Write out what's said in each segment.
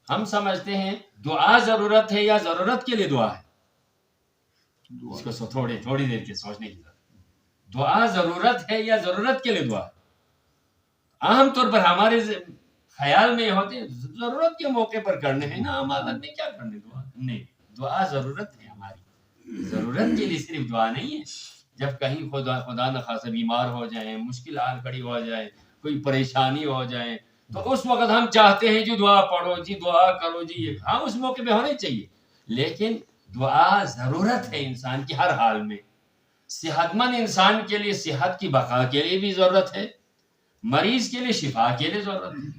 ہم سمجھتے ہیں دعا ضرورت ہے یا ضرورت کے لیے دعا ہے. اس کو تھوڑی دیر کے سوچنے کی ضرورت. دعا ضرورت ہے یا ضرورت کے لیے دعا ہے؟ عام طور پر ہمارے خیال میں ہوتے ہیں ضرورت کے موقع پر کرنے ہیں نا، عام حالت میں کیا کرنے دعا. نہیں، دعا ضرورت ہے ہماری، ضرورت کے لیے صرف دعا نہیں ہے. جب کہیں خدا نخواستہ بیمار ہو جائیں، مشکل حال کھڑی ہو جائے، کوئی پریشانی ہو جائے، تو اس وقت ہم چاہتے ہیں جی دعا پڑھو جی، دعا کرو جی. یہ ہاں اس موقع پہ ہونے چاہیے، لیکن دعا ضرورت ہے انسان کی ہر حال میں. صحت مند انسان کے لیے صحت کی بقا کے لیے بھی ضرورت ہے، مریض کے لیے شفا کے لیے ضرورت ہے.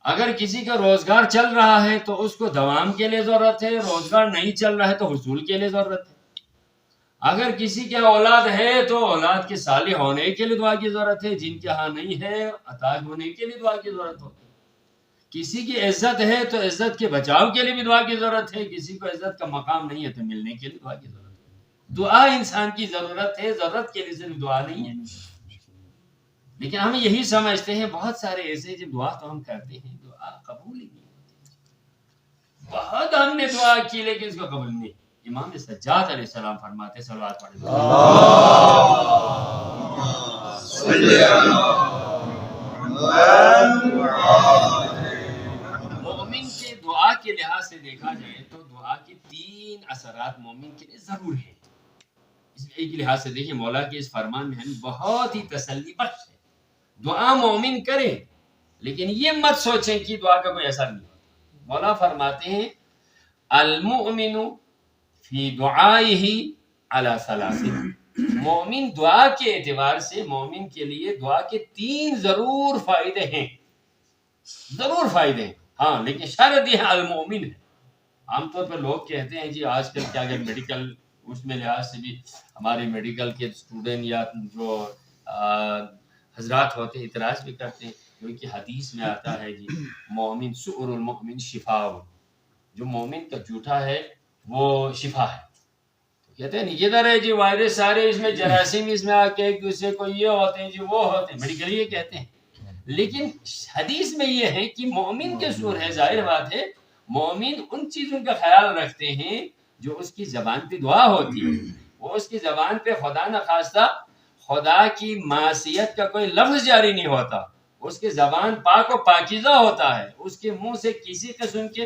اگر کسی کا روزگار چل رہا ہے تو اس کو دوام کے لیے ضرورت ہے، روزگار نہیں چل رہا ہے تو حصول کے لیے ضرورت ہے. اگر کسی کے اولاد ہے تو اولاد کے صالح ہونے کے لیے دعا کی ضرورت ہے، جن کے ہاں نہیں ہے عطا ہونے کے لیے دعا کی ضرورت ہوتی ہے. کسی کی عزت ہے تو عزت کے بچاؤ کے لیے بھی دعا کی ضرورت ہے، کسی کو عزت کا مقام نہیں ہے تو ملنے کے لیے دعا کی ضرورت ہے. دعا انسان کی ضرورت ہے، ضرورت کے لیے صرف دعا نہیں ہے. لیکن ہم یہی سمجھتے ہیں بہت سارے ایسے جو دعا تو ہم کرتے ہیں دعا قبول ہی نہیں ہوتی. بہت ہم نے دعا کی لیکن اس کو قبول نہیں. امام سجاد علیہ السلام فرماتے صلوات پڑھیں مومن کے دعا کے لحاظ سے دیکھا جائے تو دعا کے 3 اثرات مومن کے لیے ضرور ہیں. اس میں ایک لحاظ سے دیکھیں مولا کے اس فرمان میں بہت ہی تسلی بخش ہے. دعا مومن کرے لیکن یہ مت سوچیں کہ دعا کا کوئی اثر نہیں ہوتا. مولا فرماتے ہیں المؤمن فی دعائہ علی ثلاث. مومن دعا کے اعتبار سے مومن کے لیے دعا کے 3 ضرور فائدے ہیں، ضرور فائدے ہیں. ہاں لیکن شرط یہ المؤمن ہے. عام طور پر لوگ کہتے ہیں جی آج کل کیا اگر میڈیکل اس میں لحاظ سے بھی ہمارے میڈیکل کے اسٹوڈنٹ یا جو حضرات ہوتے ہیں اعتراض بھی کرتے ہیں کیونکہ حدیث میں آتا ہے جی مومن سؤر المؤمن شفاء، جو مومن کا جوٹا ہے وہ شفا ہے. کہتے ہیں یہ در ہے جی وائرس سارے اس میں جراثیم اس میں آ کے ایک دوسرے کو یہ ہوتے ہیں جی وہ ہوتے ہیں، میڈیکل یہ کہتے ہیں. لیکن حدیث میں یہ ہے کہ مومن کے سور ہے، ظاہر بات ہے مومن ان چیزوں کا خیال رکھتے ہیں جو اس کی زبان پہ دعا ہوتی ہے. وہ اس کی زبان پہ خدا نخواستہ خدا کی معصیت کا کوئی لفظ جاری نہیں ہوتا، اس کے زبان پاک و پاکیزہ ہوتا ہے، اس کے منہ سے کسی قسم کے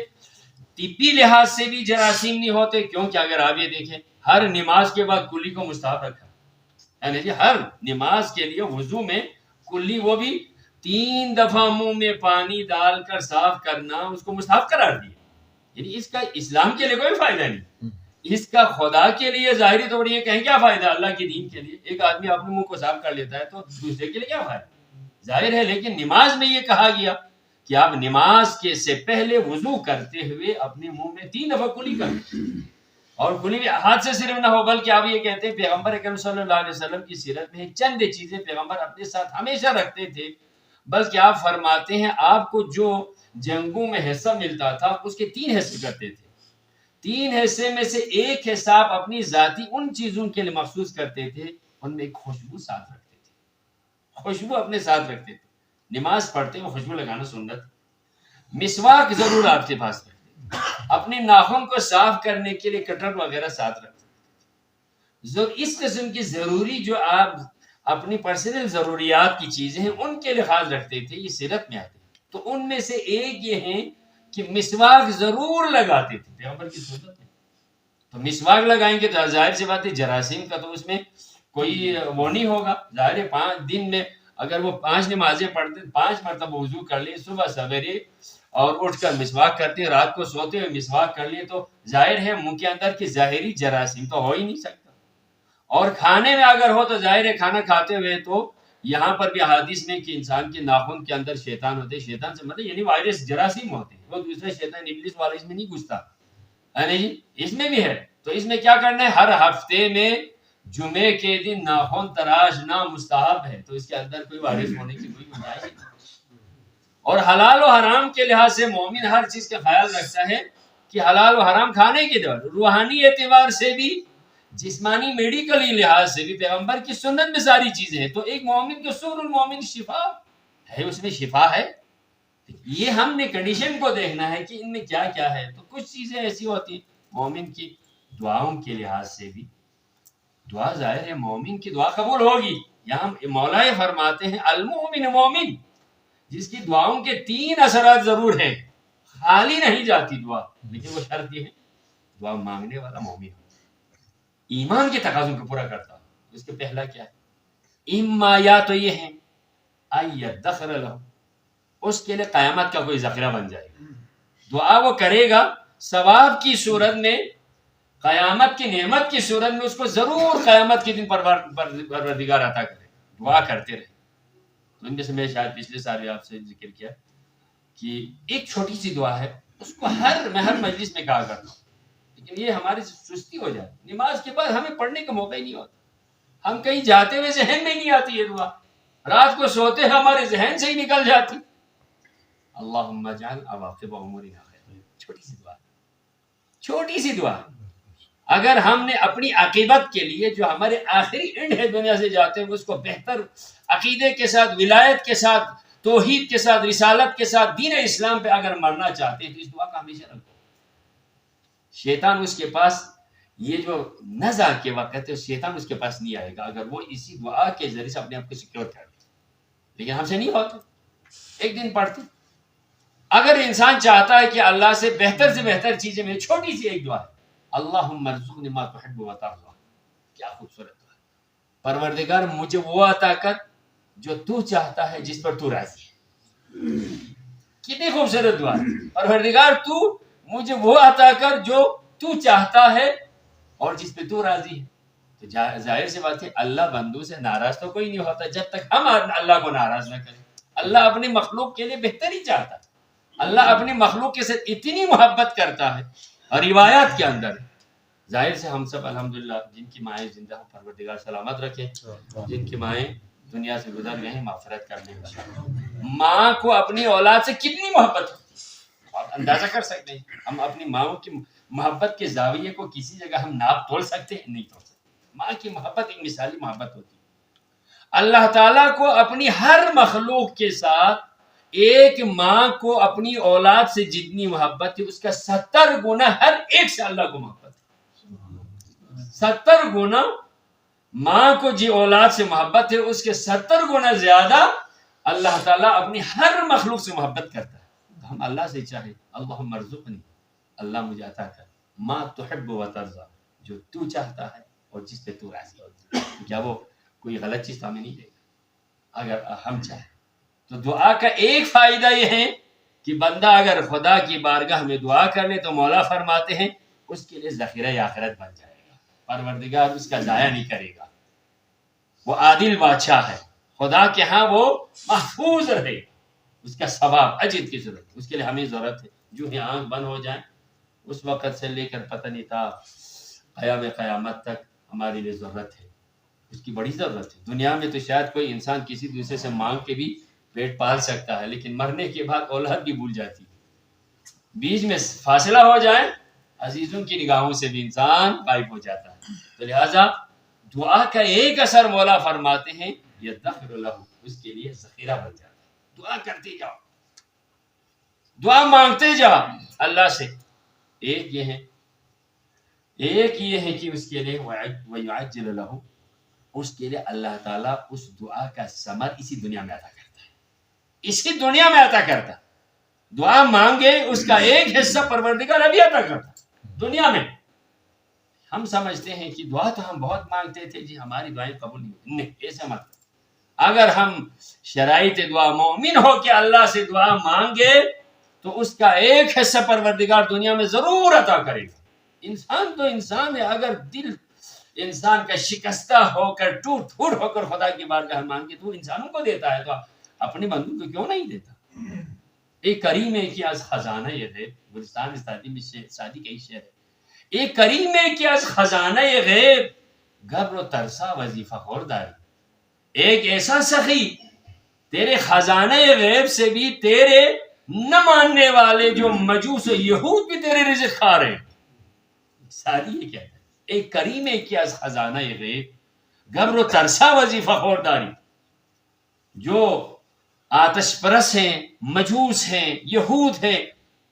طبی لحاظ سے بھی جراثیم نہیں ہوتے. کیونکہ اگر آپ یہ دیکھیں ہر نماز کے بعد کلی کو مستحب رکھا، یعنی جی ہر نماز کے لیے وضو میں کلی وہ بھی 3 دفعہ منہ میں پانی ڈال کر صاف کرنا اس کو مستحب قرار دیا. یعنی اس کا اسلام کے لیے کوئی فائدہ نہیں، اس کا خدا کے لیے ظاہری طور یہ کہیں کیا فائدہ اللہ کے دین کے لیے. ایک آدمی اپنے منہ کو صاف کر لیتا ہے تو دوسرے کے لیے کیا فائدہ ظاہر ہے. لیکن نماز میں یہ کہا گیا کہ آپ نماز کے سے پہلے وضو کرتے ہوئے اپنے منہ میں 3 دفعہ کلی کریں، اور کلی بھی ہاتھ سے صرف نہ ہو بلکہ آپ یہ کہتے ہیں پیغمبر اکرم صلی اللہ علیہ وسلم کی سیرت میں چند چیزیں پیغمبر اپنے ساتھ ہمیشہ رکھتے تھے. بلکہ آپ فرماتے ہیں آپ کو جو جنگوں میں حصہ ملتا تھا اس کے 3 حصے کرتے تھے. 3 حصے میں سے ایک حصہ آپ اپنی ذاتی ان چیزوں کے لیے مخصوص کرتے تھے، ان میں ایک خوشبو ساتھ رکھتے تھے، خوشبو اپنے ساتھ رکھتے تھے. نماز پڑھتے ہوئے خوشبو لگانا سنت. مسواک ضرور آپ کے پاس رکھتے تھے، اپنے ناخن کو صاف کرنے کے لیے کٹر وغیرہ ساتھ رکھتے تھے. اس قسم کی ضروری جو آپ اپنی پرسنل ضروریات کی چیزیں ہیں ان کے لیے خاص رکھتے تھے، یہ سیرت میں آتے ہیں. تو ان میں سے ایک یہ ہے کہ مسواک ضرور لگاتے تھے پیغمبر کی سنت ہے. تو مسواک لگائیں گے تو ظاہر سی بات ہے جراثیم کا تو اس میں کوئی وہ نہیں ہوگا. ظاہر ہے 5 دن میں اگر وہ 5 نمازیں پڑھتے 5 مرتبہ وضو کر لیں صبح سویرے اور اٹھ کر مسواک کرتے رات کو سوتے ہوئے مسواک کر لیں تو ظاہر ہے منہ کے اندر کی ظاہری جراثیم تو ہو ہی نہیں سکتا. اور کھانے میں اگر ہو تو ظاہر ہے کھانا کھاتے ہوئے تو یہاں پر بھی حدیث میں کہ انسان کے ناخن کے اندر شیطان ہوتے ہیں. شیطان سے مطلب یعنی وائرس جراثیم ہوتے ہیں، وہ دوسرے شیطان ابلیس والا اس میں نہیں گھستا ہے نہیں، اس میں بھی ہے. تو اس میں کیا کرنا ہے ہر ہفتے میں جمعے کے دن ناخن تراشنا مستحب ہے. تو اس کے اندر کوئی وائرس ہونے کی کوئی گنجائش نہیں. اور حلال و حرام کے لحاظ سے مومن ہر چیز کا خیال رکھتا ہے کہ حلال و حرام کھانے کے دور روحانی اعتبار سے بھی جسمانی میڈیکلی لحاظ سے بھی پیغمبر کی سنت میں ساری چیزیں ہیں. تو ایک مومن کو سور المومن شفا ہے، اس میں شفا ہے. یہ ہم نے کنڈیشن کو دیکھنا ہے کہ ان میں کیا کیا ہے. تو کچھ چیزیں ایسی ہوتی ہیں مومن کی دعاؤں کے لحاظ سے بھی. دعا ظاہر ہے مومن کی دعا قبول ہوگی. یہاں مولا فرماتے ہیں المؤمن مومن، جس کی دعاؤں کے 3 اثرات ضرور ہیں. خالی نہیں جاتی دعا، لیکن وہ شرط یہ ہے دعا مانگنے والا مومن ہو، ایمان کے تقاضوں کو پورا کرتا ہو. اس کے پہلا کیا ہے؟ اما، یا تو یہ ہے ایدخر لہ، اس کے لیے قیامت کا کوئی ذخیرہ بن جائے گا. دعا وہ کرے گا ثواب کی صورت میں، قیامت کی نعمت کی صورت میں اس کو ضرور قیامت کے دن پروردگار عطا کرے. دعا کرتے رہے. تو ان میں سے میں شاید پچھلے سال آپ سے ذکر کیا کہ ایک چھوٹی سی دعا ہے، اس کو میں ہر مجلس میں کہا کرتا ہوں، لیکن یہ ہماری سستی ہو جائے. نماز کے بعد ہمیں پڑھنے کا موقع ہی نہیں ہوتا، ہم کہیں جاتے ہوئے ذہن میں نہیں آتی یہ دعا، رات کو سوتے ہیں ہمارے ذہن سے ہی نکل جاتی. اللہم اجعل عواقب امورنا خیر. چھوٹی سی دعا، چھوٹی سی دعا. اگر ہم نے اپنی عاقبت کے لیے جو ہمارے آخری اینڈ ہے دنیا سے جاتے ہیں اس کو بہتر عقیدے کے ساتھ، ولایت کے ساتھ، توحید کے ساتھ، رسالت کے ساتھ، دین اسلام پہ اگر مرنا چاہتے ہیں تو اس دعا کا ہمیشہ رکھو. شیطان اس کے پاس یہ جو نزع کے وقت ہے شیطان اس کے پاس نہیں آئے گا اگر وہ اسی دعا کے ذریعے سے اپنے آپ کو سیکیور کر دے. لیکن ہم سے نہیں ہوتا. ایک دن پڑھتے. اگر انسان چاہتا ہے کہ اللہ سے بہتر چیزیں میں چھوٹی سی ایک دعا ہے، اللہم ارزقنی ما تحب و ترضی. کیا خوبصورت دعا ہے. پروردگار مجھے وہ عطا کر جو تو چاہتا ہے، جس پر تو راضی ہے. کتنی خوبصورت دعا ہے. پروردگار تو مجھے وہ عطا کر جو تو چاہتا ہے اور جس پہ تو راضی ہے. تو ظاہر سی بات ہے اللہ بندوں سے ناراض تو کوئی نہیں ہوتا جب تک ہم اللہ کو ناراض نہ کریں. اللہ اپنی مخلوق کے لیے بہتر ہی چاہتا ہے. اللہ اپنی مخلوق کے ساتھ اتنی محبت کرتا ہے اور روایات کے اندر ظاہر سے ہم سب الحمدللہ جن کی مائیں زندہ ہوں پروردگار سلامت رکھے، جن کی مائیں دنیا سے گزر گئے ہیں مغفرت کرنے کا. ماں کو اپنی اولاد سے کتنی محبت ہوتی ہے آپ اندازہ کر سکتے ہیں. ہم اپنی ماں کی محبت کے زاویے کو کسی جگہ ہم ناپ تول سکتے ہیں؟ نہیں تول سکتے. ماں کی محبت ایک مثالی محبت ہوتی ہے. اللہ تعالیٰ کو اپنی ہر مخلوق کے ساتھ ایک ماں کو اپنی اولاد سے جتنی محبت ہے اس کا 70 گنا ہر ایک سے اللہ کو محبت ہے. 70 گنا ماں کو جی اولاد سے محبت ہے اس کے 70 گنا زیادہ اللہ تعالیٰ اپنی ہر مخلوق سے محبت کرتا ہے. تو ہم اللہ سے چاہے اللہم ارزقنی، اللہ مجھے عطا کر ما تحب و ترضی، جو تو چاہتا ہے اور جس پہ تو راضی ہے. کیا وہ کوئی غلط چیز تو ہمیں نہیں دے گا اگر ہم چاہیں. تو دعا کا ایک فائدہ یہ ہے کہ بندہ اگر خدا کی بارگاہ میں دعا کر لے تو مولا فرماتے ہیں اس کے لیے ذخیرہ آخرت بن جائے گا. پروردگار اس کا ضائع نہیں کرے گا. وہ عادل بادشاہ ہے، خدا کے ہاں وہ محفوظ رہے. اس کا ثواب اجر کی ضرورت ہے. اس کے لیے ہمیں ضرورت ہے جو ہی آنکھ بند ہو جائیں اس وقت سے لے کر پتہ نہیں تھا قیامت تک ہمارے لیے ضرورت ہے. اس کی بڑی ضرورت ہے. دنیا میں تو شاید کوئی انسان کسی دوسرے سے مانگ کے بھی پیٹ پال سکتا ہے، لیکن مرنے کے بعد اولاد بھی بھول جاتی ہے. بیچ میں فاصلہ ہو جائے عزیزوں کی نگاہوں سے بھی انسان غائب ہو جاتا ہے. تو لہٰذا دعا کا ایک اثر مولا فرماتے ہیں یدخر لہ، اس کے لیے ذخیرہ بن جاتا ہے. دعا کرتے جاؤ، دعا مانگتے جاؤ اللہ سے. ایک یہ ہے کہ اس کے لیے وَيُعَجِّلُ لَهُ، اس کے لیے اللہ تعالیٰ اس دعا کا ثمر اسی دنیا میں عطا کرتا ہے. اسی دنیا میں عطا کرتا ہے. دعا مانگے اس کا ایک حصہ پروردگار ابھی عطا کرتا ہے دنیا میں. ہم سمجھتے ہیں کہ دعا تو ہم بہت مانگتے تھے جی ہماری دعائیں قبول نہیں، ایسا مت. اگر ہم شرائط دعا مومن ہو کہ اللہ سے دعا مانگے تو اس کا ایک حصہ پروردگار دنیا میں ضرور عطا کرے گا. انسان تو انسان ہے، اگر دل انسان کا شکستہ ہو کر ٹوٹ پھوٹ ہو کر خدا کی بارگاہ مانگے تو انسانوں کو دیتا ہے تو اپنے بندوں کو کیوں نہیں دیتا. ایک کریم ہے کہ از خزانہ یہ غیب، گلستان استادی میں شادی کا ہی شعر ہے. ایک کریم ہے کہ از خزانہ یہ غیب، گبر و ترسا وظیفہ خورداری. ایک ایسا سخی تیرے خزانہ غیب سے بھی تیرے نہ ماننے والے جو مجوس و یہود بھی تیرے رزق کھا رہے ہیں. شادی یہ کیا ہے؟ ایک کریم ہے کہ از خزانہ غیب گبر و ترسا وظیفہ خورداری. جو آتش پرس ہیں، مجوس ہیں، یہود ہیں،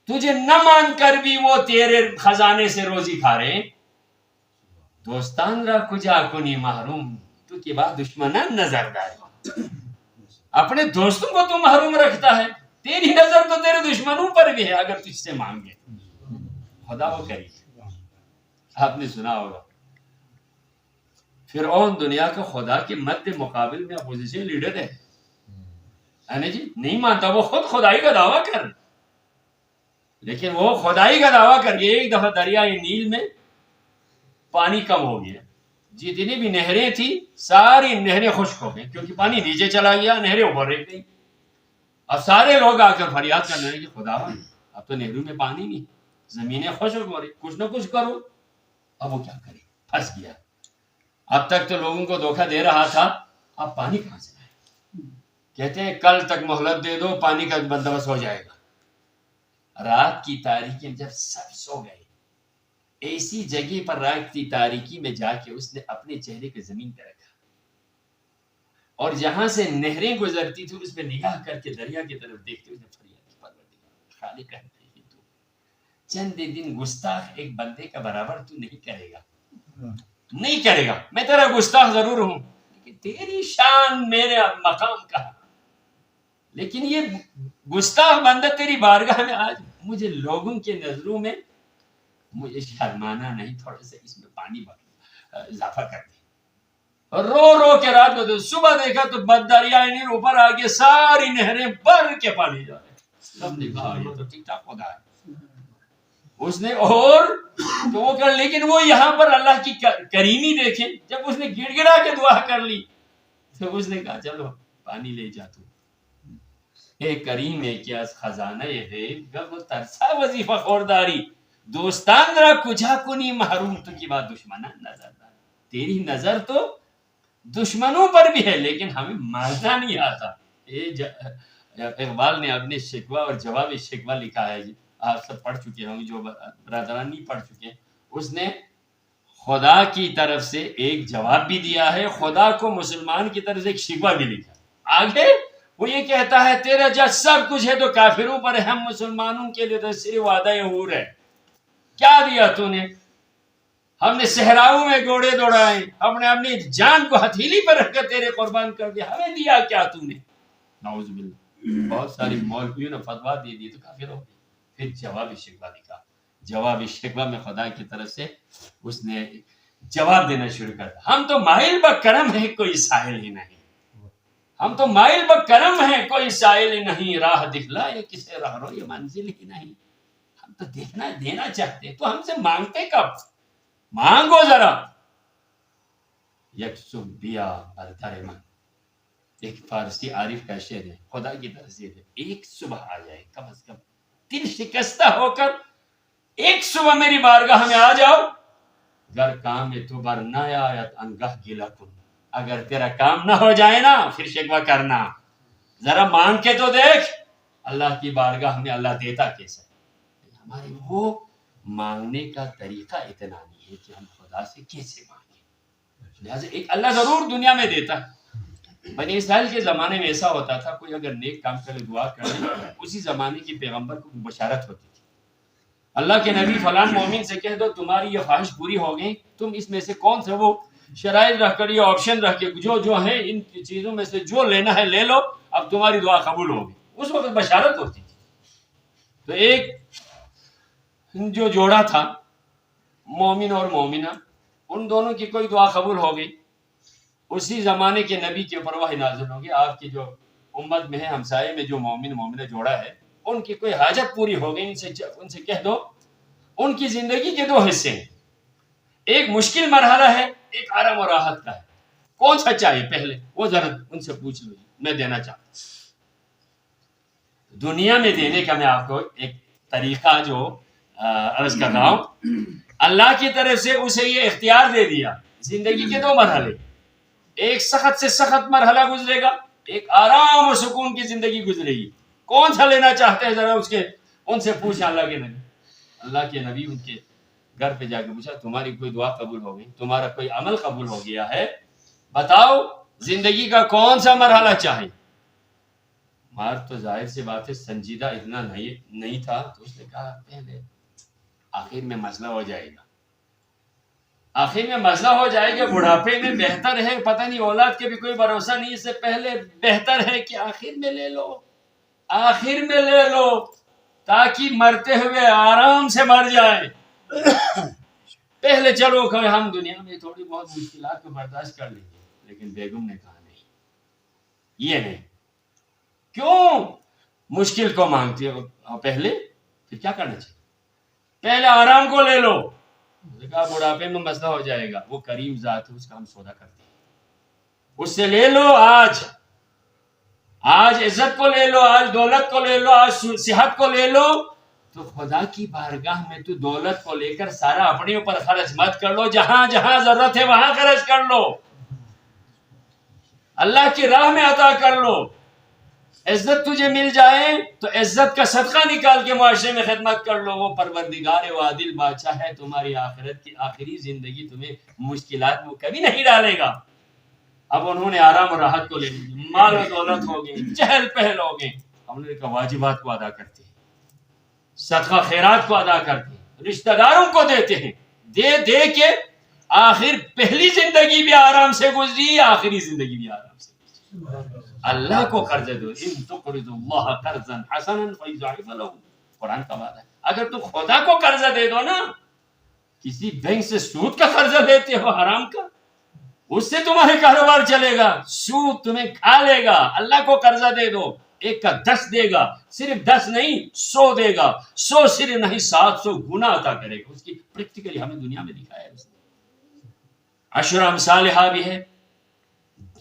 تجھے نہ مان کر بھی وہ تیرے خزانے سے روزی کھا رہے ہیں. دوستان را کجا کنی محروم، تو کی بات دشمنان نظر دار. اپنے دوستوں کو تو محروم رکھتا ہے، تیری نظر تو تیرے دشمنوں پر بھی ہے اگر تجھ سے مانگے. خدا وہ کری. آپ نے سنا ہوگا فرعون دنیا کا خدا کے مد مقابل میں اپوزیشن لیڈر ہے نا جی. نہیں مانتا، وہ خود خدائی کا دعویٰ کر، لیکن وہ خدائی کا دعویٰ کر کے ایک دفعہ دریائے نیل میں پانی کم ہو گیا. جتنی بھی نہریں تھیں ساری نہریں خشک ہو گئی کیونکہ پانی نیچے چلا گیا، نہریں اوپر رہ گئی. اب سارے لوگ آ کر فریاد کرنے لگے کہ خدا اب تو نہروں میں پانی نہیں، زمینیں خشک ہو رہی، کچھ نہ کچھ کرو. اب وہ کیا کرے، پھنس گیا. اب تک تو لوگوں کو دھوکہ دے رہا تھا، اب پانی کہاں سے آئے؟ کہتے ہیں کل تک مہلت دے دو، پانی کا بندوبست ہو جائے گا. رات کی تاریکی میں جب سب سو گئے، ایسی جگہ پر رات کی تاریکی میں جا کے اس نے اپنے چہرے کو زمین پہ رکھا اور جہاں سے نہریں گزرتی تھی اس پہ نگاہ کر کے دریا کی طرف دیکھتے اس نے فریاد کی، پروردگار خالق ہے تو چند دن گستاخ ایک بندے کا برابر تو نہیں کرے گا، نہیں کرے گا. میں تیرا گستاخ ضرور ہوں لیکن تیری شان میرے مقام کا، لیکن یہ گستاخ بندہ تیری بارگاہ میں آج مجھے لوگوں کے نظروں میں مجھے شرمانا نہیں، تھوڑا سا اس میں پانی اضافہ کر دے. رو رو کے رات کو صبح دیکھا تو دریائے نیل اوپر آگے ساری نہریں بھر کے پانی جا رہے. سب نے کہا یہ تو ٹھیک ٹھاک خدا ہے. اس نے اور تو وہ کر، لیکن وہ یہاں پر اللہ کی کریمی دیکھیں، جب اس نے گڑ گڑا کے دعا کر لی تو اس نے کہا چلو پانی لے جا تو. اے کریم ہے کیا خزانہ ہے گب ترسا وظیفہ خورداری، دوستان را کجا کنی محروم، تو کی بات دشمنان نظر دار. تیری نظر تو دشمنوں پر بھی ہے لیکن ہمیں ماننا نہیں آتا. اقبال نے اپنے شکوہ اور جواب شکوہ لکھا ہے جی، آپ سب پڑھ چکے ہوں، جو برادران نہیں پڑھ چکے. اس نے خدا کی طرف سے ایک جواب بھی دیا ہے، خدا کو مسلمان کی طرف سے ایک شکوہ بھی لکھا. آگے وہ یہ کہتا ہے تیرا جب سب کچھ ہے تو کافروں پر ہے، ہم مسلمانوں کے لیے تو صرف وعدہ حور ہے. کیا دیا تو نے؟ ہم نے صحراؤں میں گھوڑے دوڑائے، ہم نے اپنی جان کو ہتھیلی پر رکھ کر تیرے قربان کر دیا، ہمیں دیا کیا تو نے؟ نعوذ باللہ. بہت ساری مولویوں نے فتوا دے دی تو کافر ہو گئے. پھر جواب شکوہ لکھا. جواب شکوہ میں خدا کی طرف سے اس نے جواب دینا شروع کر دیا. ہم تو مائل بکرم ہے کوئی ساحل ہی نہیں، ہم تو مائل بکرم ہے کوئی ساحل ہی نہیں، راہ دکھلا یہ کسے راہ رو یہ منزل ہی نہیں. ہم تو دیکھنا دینا چاہتے تو ہم سے مانگتے کب؟ مانگو ذرا. یکسب بیا بردر من، ایک فارسی عارف کا شعر ہے، خدا کی طرف سے ایک صبح آ جائے کم از کم، دل شکستہ ہو کر ایک صبح میری بارگاہ میں آ جاؤ. گر کام تو بر نہ آیت انگاہ گلا کن، اگر تیرا کام نہ ہو جائے نا پھر شکوہ کرنا. ذرا مانگ کے تو دیکھ اللہ کی بارگاہ میں اللہ دیتا کیسا. ہمارے وہ مانگنے کا طریقہ اتنا نہیں ہے کہ ہم خدا سے کیسے مانگیں. لہٰذا ایک اللہ ضرور دنیا میں دیتا ہے. بنی اسرائیل کے زمانے میں ایسا ہوتا تھا کوئی اگر نیک کام کرے دعا کرے اسی زمانے کی پیغمبر کو بشارت ہوتی تھی. اللہ کے نبی فلان مومن سے کہہ دو تمہاری یہ خواہش پوری ہو گئی، تم اس میں سے کون سے وہ شرائط رکھ کر یہ آپشن رکھ کے جو ہے ان چیزوں میں سے جو لینا ہے لے لو، اب تمہاری دعا قبول ہوگی. اس وقت بشارت ہوتی تھی. تو ایک جو جوڑا تھا مومن اور مومنہ، ان دونوں کی کوئی دعا قبول ہو گئی. اسی زمانے کے نبی کے اوپر وحی نازل ہوگی، آپ کی جو امت میں ہے ہمسائے میں جو مومن مومنہ جوڑا ہے ان کی کوئی حاجت پوری ہو گئی، ان سے کہہ دو ان کی زندگی کے دو حصے ہیں، ایک مشکل مرحلہ ہے، ایک آرام و راحت کا ہے، کون سا چاہیے پہلے وہ ذرا ان سے پوچھ لو، میں دینا چاہتا ہوں. دنیا میں دینے کا میں آپ کو ایک طریقہ جو عرض کر رہا ہوں، اللہ کی طرف سے اسے یہ اختیار دے دیا. زندگی کے دو مرحلے، ایک سخت سے سخت مرحلہ گزرے گا، ایک آرام و سکون کی زندگی گزرے گی. کون سا لینا چاہتے ہیں ذرا ان سے پوچھیں. اللہ کے نبی ان کے گھر پہ جا کے پوچھا تمہاری کوئی دعا قبول ہو گئی، تمہارا کوئی عمل قبول ہو گیا ہے، بتاؤ زندگی کا کون سا مرحلہ چاہے. مار تو ظاہر سی بات ہے سنجیدہ اتنا نہیں تھا، تو اس نے کہا پہلے آخر میں مسئلہ ہو جائے گا، آخر میں مسئلہ ہو جائے گا، بڑھاپے میں بہتر ہے، پتہ نہیں اولاد کے بھی کوئی بھروسہ نہیں، اس سے پہلے بہتر ہے کہ آخر میں لے لو، آخر میں لے لو تاکہ مرتے ہوئے آرام سے مر جائے۔ پہلے چلو کہ ہم دنیا میں تھوڑی بہت مشکلات کو برداشت کر لیں گے، لیکن بیگم نے کہا نہیں، یہ نہیں، کیوں مشکل کو مانگتے ہو؟ پہلے پھر کیا کرنا چاہیے؟ پہلے آرام کو لے لو۔ کہا بڑھاپے میں مسئلہ ہو جائے گا، وہ کریم ذات ہے، اس کا ہم سودا کرتے ہیں، اس سے لے لو، آج عزت کو لے لو، آج دولت کو لے لو، آج صحت کو لے لو، تو خدا کی بارگاہ میں تو دولت کو لے کر سارا اپنے اوپر خرچ مت کر لو، جہاں جہاں ضرورت ہے وہاں خرچ کر لو، اللہ کی راہ میں عطا کر لو۔ عزت تجھے مل جائے تو عزت کا صدقہ نکال کے معاشرے میں خدمت کر لو، وہ پروردگار و عادل بادشاہ ہے، تمہاری آخرت کی آخری زندگی تمہیں مشکلات میں کبھی نہیں ڈالے گا۔ اب انہوں نے آرام و راحت کو لے لی، مال و دولت ہو گئے، چہل پہل ہو گئے، ہم نے کہا واجبات کو ادا کرتے ہیں، صدقہ خیرات کو ادا کرتے ہیں، رشتہ داروں کو دیتے ہیں، دے دے کے آخر پہلی زندگی بھی آرام سے گزری، آخری زندگی بھی آرام سے گزری۔ اللہ کو قرض دو، ان تقرضوا اللہ قرضا حسنا فیضاعف لكم، قرآن کا وعدہ ہے۔ اگر تو خدا کو قرضہ دے دو نا، کسی بینک سے سود کا قرضہ لیتے ہو حرام کا، اس سے تمہارے کاروبار چلے گا، سود تمہیں کھا لے گا۔ اللہ کو قرضہ دے دو، 1 کا 10 دے گا، صرف 10 نہیں 100 دے گا، 100 صرف نہیں 700 گنا عطا کرے گا۔ اس کی پریکٹیکلی ہمیں دنیا میں دکھایا ہے، اس نے عشر امثالہا بھی ہے،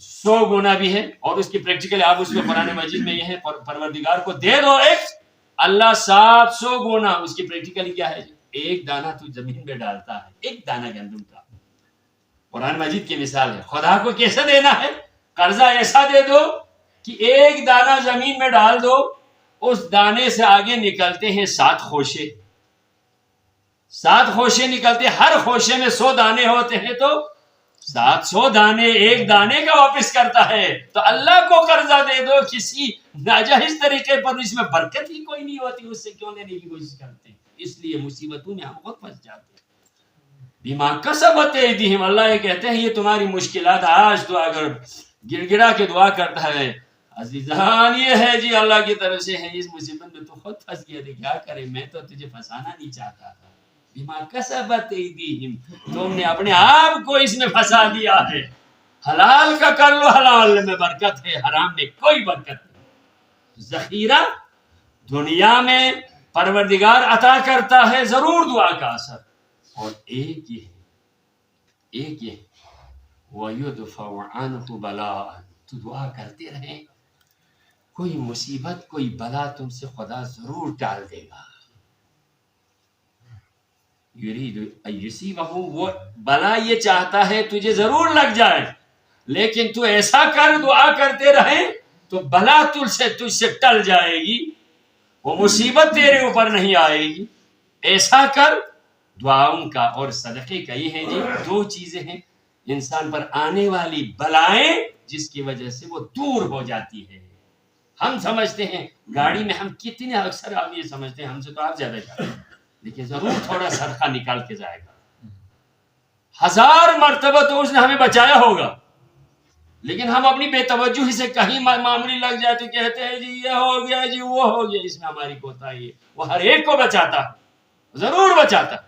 100 گنا بھی ہے، اور اس کی پریکٹیکلی آپ اس میں قرآن مجید میں یہ ہے پروردگار کو دے دو ایک، اللہ 700 گنا۔ اس کی پریکٹیکلی کیا ہے؟ ایک دانہ تو زمین میں ڈالتا ہے، ایک دانہ گندم کا، قرآن مجید کی مثال ہے۔ خدا کو کیسے دینا ہے؟ قرضہ ایسا دے دو کہ ایک دانہ زمین میں ڈال دو، اس دانے سے آگے نکلتے ہیں 7 خوشے، 7 خوشے نکلتے، ہر خوشے میں 100 دانے ہوتے ہیں، تو 700 دانے ایک دانے کا واپس کرتا ہے۔ تو اللہ کو قرضہ دے دو کسی ناجائز طریقے پر، اس میں برکت ہی کوئی نہیں ہوتی، اس سے کیوں لینے کی کوشش کرتے ہیں؟ اس لیے مصیبتوں میں ہم خود پھنس جاتے ہیں۔ بما کسبت ایدیہم، اللہ یہ کہتے ہیں یہ تمہاری مشکلات، آج تو اگر گڑ گڑا کے دعا کرتا ہے عزیزان یہ ہے جی اللہ کی طرف سے ہے، اس مصیبت میں تو خود پھنس گیا تھے، کیا کرے، میں تو تجھے پھنسانا نہیں چاہتا تھا۔ بما کسبت ایدیہم، تم نے اپنے آپ کو اس میں پھنسا دیا ہے۔ حلال کا کر لو، حلال میں برکت ہے، حرام میں کوئی برکت نہیں۔ ذخیرہ دنیا میں پروردگار عطا کرتا ہے، ضرور دعا کا اثر، اور ایک یہ وَيُدْفَعُ عَنْهُ بَلَاءً، تو دعا کرتے رہیں، کوئی مصیبت کوئی بلا تم سے خدا ضرور ٹال دے گا۔ یرید ان یصیبہ، وہ بلا یہ چاہتا ہے تجھے ضرور لگ جائے، لیکن تو ایسا کر دعا کرتے رہیں تو بلا تجھ سے ٹل جائے گی، وہ مصیبت تیرے اوپر نہیں آئے گی۔ ایسا کر، دعاؤں کا اور صدقے کا یہ ہے جی 2 چیزیں ہیں انسان پر آنے والی بلائیں جس کی وجہ سے وہ دور ہو جاتی ہے۔ ہم سمجھتے ہیں گاڑی میں، ہم کتنے اکثر آپ یہ سمجھتے ہیں ہم سے تو آپ زیادہ جاتے ہیں، لیکن ضرور تھوڑا صدقہ نکال کے جائے گا، 1000 مرتبہ تو اس نے ہمیں بچایا ہوگا، لیکن ہم اپنی بے توجہی سے کہیں معمولی لگ جائے تو کہتے ہیں جی یہ ہو گیا جی وہ ہو گیا، اس میں ہماری کوتاہی ہے۔ وہ ہر ایک کو بچاتا ہے، ضرور بچاتا ہے۔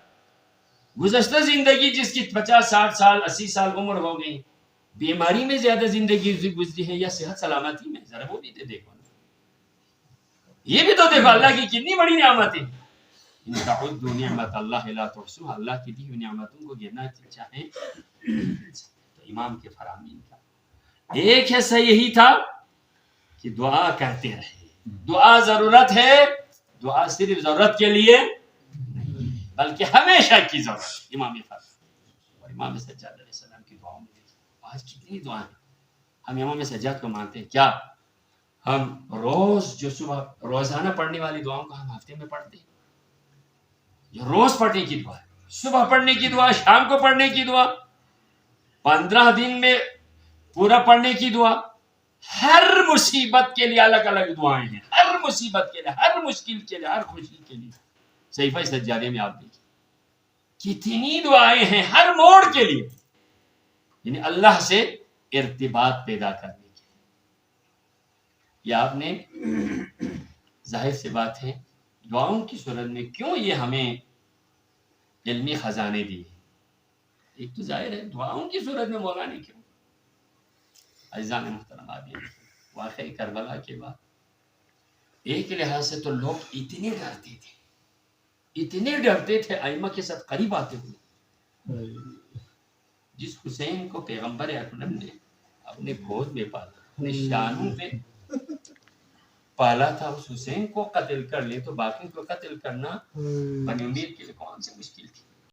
گزشتہ زندگی جس کی 50 60 سال 80 سال عمر ہو گئی، بیماری میں زیادہ زندگی گزری ہے یا صحت سلامتی میں، ذرا وہ بھی دیکھو، یہ بھی تو دیکھو اللہ کی کتنی بڑی نعمت ہے۔ ان تعدوا نعمت اللہ لا تحصوها، اللہ کی دی ہوئی نعمتوں کو گننا چاہیں تو امام کے فرامین کا ایک حصہ یہی تھا کہ دعا کرتے رہے۔ دعا ضرورت ہے، دعا صرف ضرورت کے لیے بلکہ ہمیشہ کی ضرورت۔ امام فرمان اور امام سجاد علیہ السلام کی دعاؤں میں آج کتنی دعائیں ہیں۔ ہم امام سجاد کو مانتے ہیں کیا؟ ہم روز جو صبح روزانہ پڑھنے والی دعاؤں کو ہم ہفتے میں پڑھتے ہیں، جو روز پڑھنے کی دعا ہے، صبح پڑھنے کی دعا، شام کو پڑھنے کی دعا، 15 دن میں پورا پڑھنے کی دعا، ہر مصیبت کے لیے الگ الگ دعائیں ہیں، ہر مصیبت کے لیے، ہر مشکل کے لیے، ہر خوشی کے لیے. صحیفہ سجادے میں آپ دیکھیں کتنی دعائیں ہیں ہر موڑ کے لیے، یعنی اللہ سے ارتباط پیدا کرنے کے لیے. یہ آپ نے ظاہر سی بات ہے دعاؤں کی صورت میں کیوں یہ ہمیں علمی خزانے دیے. ایک تو ظاہر ہے دعاؤں کی صورت میں مولا نے کیوں. عزیزان محترم آپ یہ واقعی کربلا کے بعد ایک لحاظ سے تو لوگ اتنے ڈرتے تھے ائمہ کے ساتھ قریب آتے ہوئے. جس حسین کو پیغمبر اکرم نے اپنے گود میں پالا، اپنے شانوں پہ پالا تھا، اس حسین کو قتل کر لے تو باقی کو قتل کرنا بنی امیر کے لیے کون سی مشکل تھی.